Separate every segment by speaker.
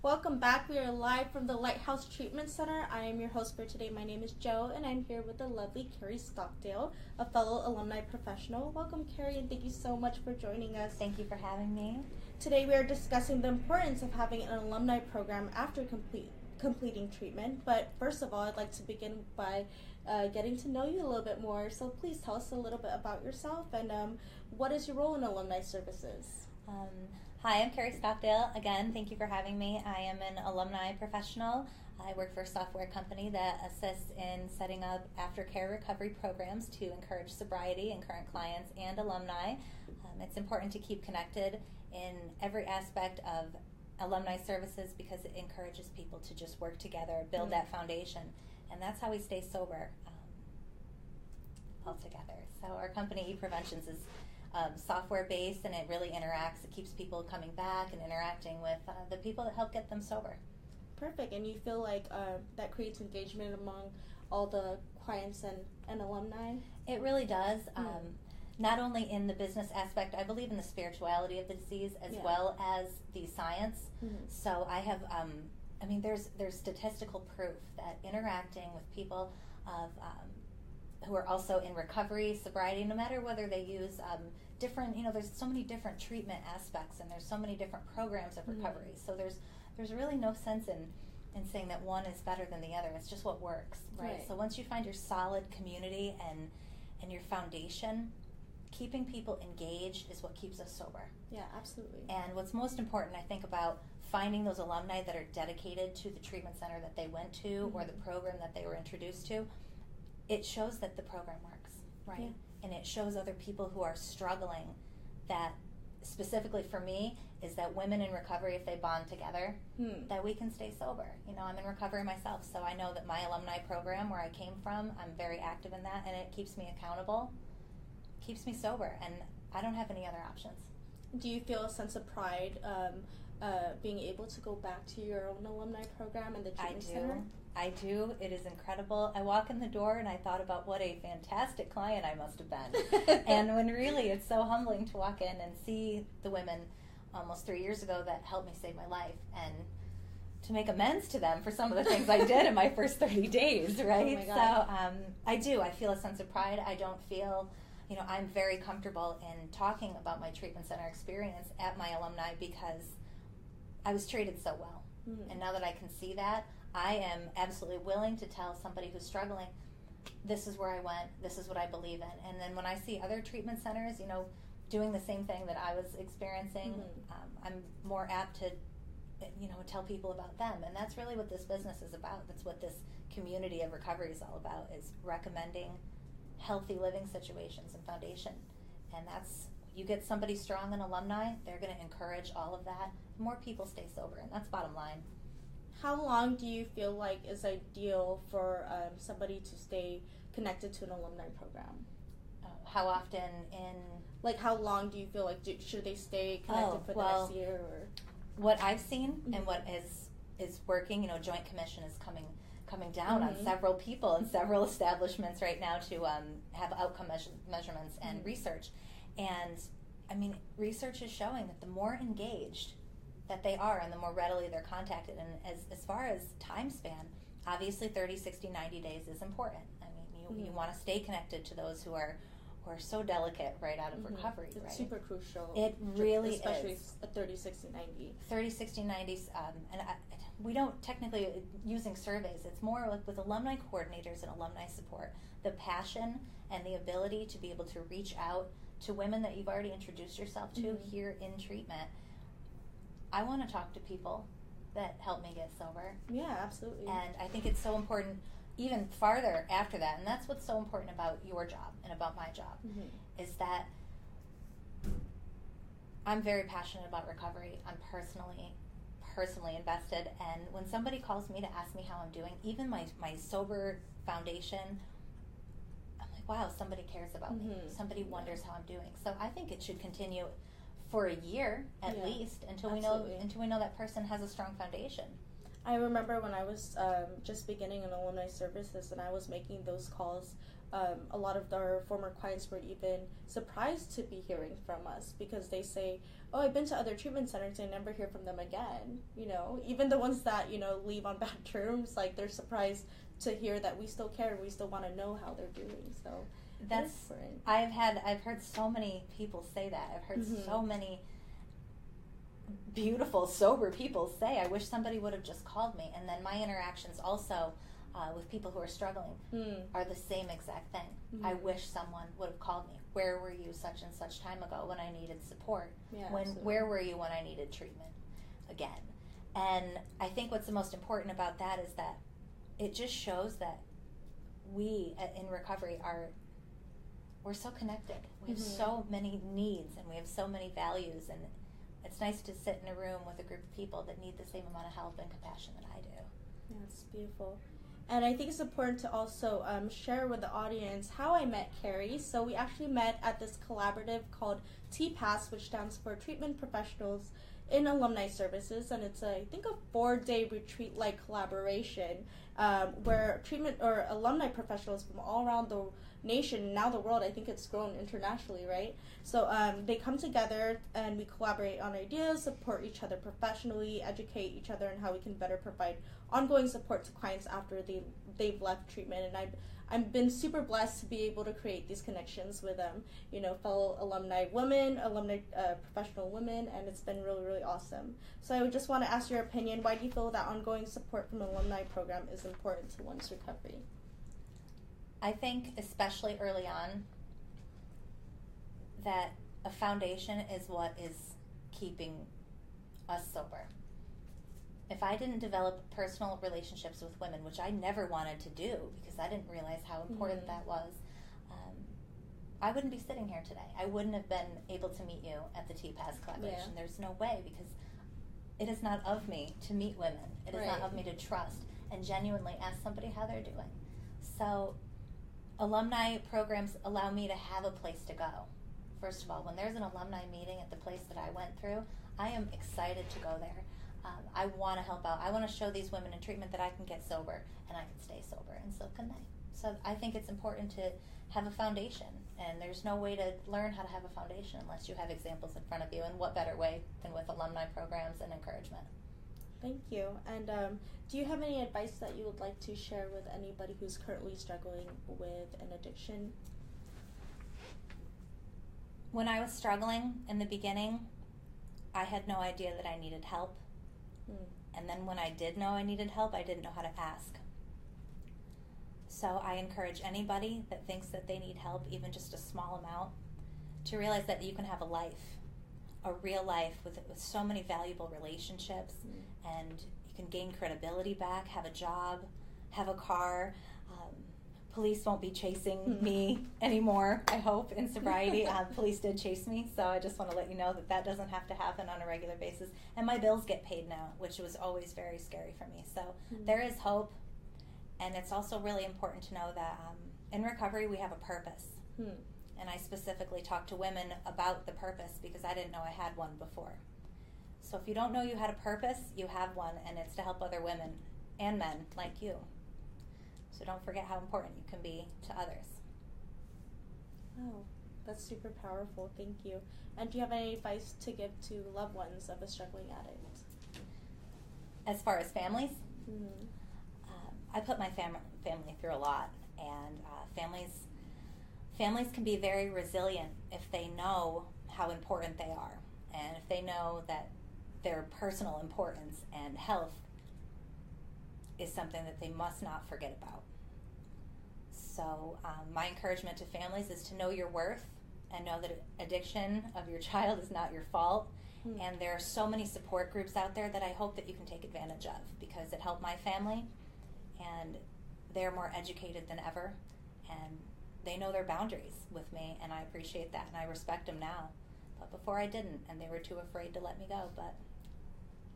Speaker 1: Welcome back. We are live from the Lighthouse Treatment Center. I am your host for today. My name is Joe, and I'm here with the lovely Kari Stockdale, a fellow alumni professional. Welcome, Kari, and thank you so much for joining us.
Speaker 2: Thank you for having me.
Speaker 1: Today we are discussing the importance of having an alumni program after completing treatment. But first of all, I'd like to begin by getting to know you a little bit more. So please tell us a little bit about yourself and what is your role in alumni services?
Speaker 2: Hi, I'm Kari Stockdale. Again, thank you for having me. I am an alumni professional. I work for a software company that assists in setting up aftercare recovery programs to encourage sobriety in current clients and alumni. It's important to keep connected in every aspect of alumni services because it encourages people to just work together, build that foundation, and that's how we stay sober all together. So our company, ePreventions, is software-based, and it really interacts. It keeps people coming back and interacting with the people that help get them sober.
Speaker 1: Perfect. And you feel like that creates engagement among all the clients and alumni?
Speaker 2: It really does. Not only in the business aspect, I believe in the spirituality of the disease as well as the science. So I have, there's statistical proof that interacting with people who are also in recovery, sobriety, no matter whether they use different, there's so many different treatment aspects and there's so many different programs of recovery. So there's really no sense in saying that one is better than the other. It's just what works, right? So once you find your solid community and your foundation, keeping people engaged is what keeps us sober.
Speaker 1: Yeah, absolutely.
Speaker 2: And what's most important, I think, about finding those alumni that are dedicated to the treatment center that they went to or the program that they were introduced to, it shows that the program works, right?
Speaker 1: Yeah.
Speaker 2: And it shows other people who are struggling that, specifically for me, is that women in recovery, if they bond together, that we can stay sober. I'm in recovery myself, so I know that my alumni program, where I came from, I'm very active in that, and it keeps me accountable, keeps me sober, and I don't have any other options.
Speaker 1: Do you feel a sense of pride being able to go back to your own alumni program and the treatment center?
Speaker 2: I do. It is incredible. I walk in the door and I thought about what a fantastic client I must have been. And when really it's so humbling to walk in and see the women almost 3 years ago that helped me save my life and to make amends to them for some of the things I did in my first 30 days, right?
Speaker 1: Oh my God.
Speaker 2: So I do. I feel a sense of pride. I don't feel, I'm very comfortable in talking about my treatment center experience at my alumni because I was treated so well. And now that I can see that, I am absolutely willing to tell somebody who's struggling, this is where I went, this is what I believe in. And then when I see other treatment centers, doing the same thing that I was experiencing, I'm more apt to, tell people about them. And that's really what this business is about. That's what this community of recovery is all about, is recommending healthy living situations and foundation. And that's, you get somebody strong in alumni, they're going to encourage all of that. More people stay sober, and that's bottom line.
Speaker 1: How long do you feel like is ideal for somebody to stay connected to an alumni program?
Speaker 2: How often in...
Speaker 1: Like, how long do you feel like, should they stay connected for the next year? Or?
Speaker 2: What I've seen and what is working, Joint Commission is coming down on several people and several establishments right now to have outcome measurements and research. And, research is showing that the more engaged that they are and the more readily they're contacted. And as far as time span, obviously 30, 60, 90 days is important. You want to stay connected to those who are so delicate right out of recovery.
Speaker 1: It's
Speaker 2: right?
Speaker 1: super crucial.
Speaker 2: It really
Speaker 1: especially
Speaker 2: is.
Speaker 1: Especially 30, 60, 90.
Speaker 2: 30, 60, 90, we don't technically, using surveys, it's more like with alumni coordinators and alumni support, the passion and the ability to be able to reach out to women that you've already introduced yourself to here in treatment. I want to talk to people that help me get sober.
Speaker 1: Yeah, absolutely.
Speaker 2: And I think it's so important even farther after that. And that's what's so important about your job and about my job, is that I'm very passionate about recovery. I'm personally invested. And when somebody calls me to ask me how I'm doing, even my sober foundation, I'm like, wow, somebody cares about me. Somebody wonders how I'm doing. So I think it should continue for a year at least until we know that person has a strong foundation.
Speaker 1: I remember when I was just beginning in alumni services and I was making those calls a lot of our former clients were even surprised to be hearing from us because they say, oh, I've been to other treatment centers and I never hear from them again. Even the ones that, leave on bad terms, like they're surprised to hear that we still care, we still want to know how they're doing. So
Speaker 2: that's different. I've heard so many people say that. I've heard so many beautiful, sober people say, I wish somebody would have just called me. And then my interactions also with people who are struggling are the same exact thing. I wish someone would have called me. Where were you such and such time ago when I needed support?
Speaker 1: Yeah,
Speaker 2: where were you when I needed treatment again? And I think what's the most important about that is that it just shows that we in recovery we're so connected. We have so many needs and we have so many values, and it's nice to sit in a room with a group of people that need the same amount of help and compassion that I do.
Speaker 1: Yeah, it's beautiful. And I think it's important to also share with the audience how I met Kari. So we actually met at this collaborative called TPAS, which stands for Treatment Professionals in Alumni Services, and it's I think a 4-day retreat-like collaboration where treatment or alumni professionals from all around the nation, now the world, I think it's grown internationally, right? So they come together and we collaborate on ideas, support each other professionally, educate each other on how we can better provide ongoing support to clients after they've left treatment. And I've been super blessed to be able to create these connections with fellow alumni women, professional women, and it's been really, really awesome. So I would just want to ask your opinion. Why do you feel that ongoing support from an alumni program is important to one's recovery?
Speaker 2: I think, especially early on, that a foundation is what is keeping us sober. If I didn't develop personal relationships with women, which I never wanted to do because I didn't realize how important that was, I wouldn't be sitting here today. I wouldn't have been able to meet you at the TPAS collaboration. There's no way, because it is not of me to meet women. It is not of me to trust and genuinely ask somebody how they're doing. So alumni programs allow me to have a place to go. First of all, when there's an alumni meeting at the place that I went through, I am excited to go there. I want to help out. I want to show these women in treatment that I can get sober and I can stay sober, and so can they. So I think it's important to have a foundation, and there's no way to learn how to have a foundation unless you have examples in front of you, and what better way than with alumni programs and encouragement.
Speaker 1: Thank you. And do you have any advice that you would like to share with anybody who's currently struggling with an addiction?
Speaker 2: When I was struggling in the beginning, I had no idea that I needed help. And then when I did know I needed help, I didn't know how to ask. So I encourage anybody that thinks that they need help, even just a small amount, to realize that you can have a life, a real life with so many valuable relationships, and you can gain credibility back, have a job, have a car. Police won't be chasing me anymore, I hope, in sobriety. Police did chase me, so I just want to let you know that doesn't have to happen on a regular basis. And my bills get paid now, which was always very scary for me. So there is hope, and it's also really important to know that in recovery we have a purpose. And I specifically talk to women about the purpose because I didn't know I had one before. So if you don't know you had a purpose, you have one, and it's to help other women and men like you. So don't forget how important you can be to others.
Speaker 1: Oh, that's super powerful. Thank you. And do you have any advice to give to loved ones of a struggling addict?
Speaker 2: As far as families, I put my family through a lot, and families can be very resilient if they know how important they are, and if they know that their personal importance and health is something that they must not forget about. So my encouragement to families is to know your worth and know that addiction of your child is not your fault. And there are so many support groups out there that I hope that you can take advantage of, because it helped my family, and they're more educated than ever, and they know their boundaries with me, and I appreciate that, and I respect them now. But before I didn't, and they were too afraid to let me go. But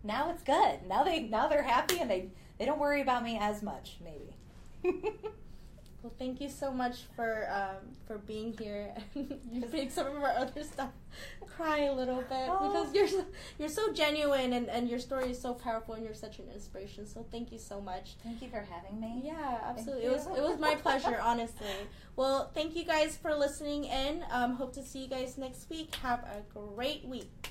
Speaker 2: now it's good. Now they're happy, and they don't worry about me as much, maybe.
Speaker 1: Well, thank you so much for being here. You make some of our other stuff cry a little bit because you're so genuine and your story is so powerful and you're such an inspiration. So thank you so much.
Speaker 2: Thank you for having me.
Speaker 1: Yeah, absolutely. It was my pleasure, honestly. Well, thank you guys for listening in. Hope to see you guys next week. Have a great week.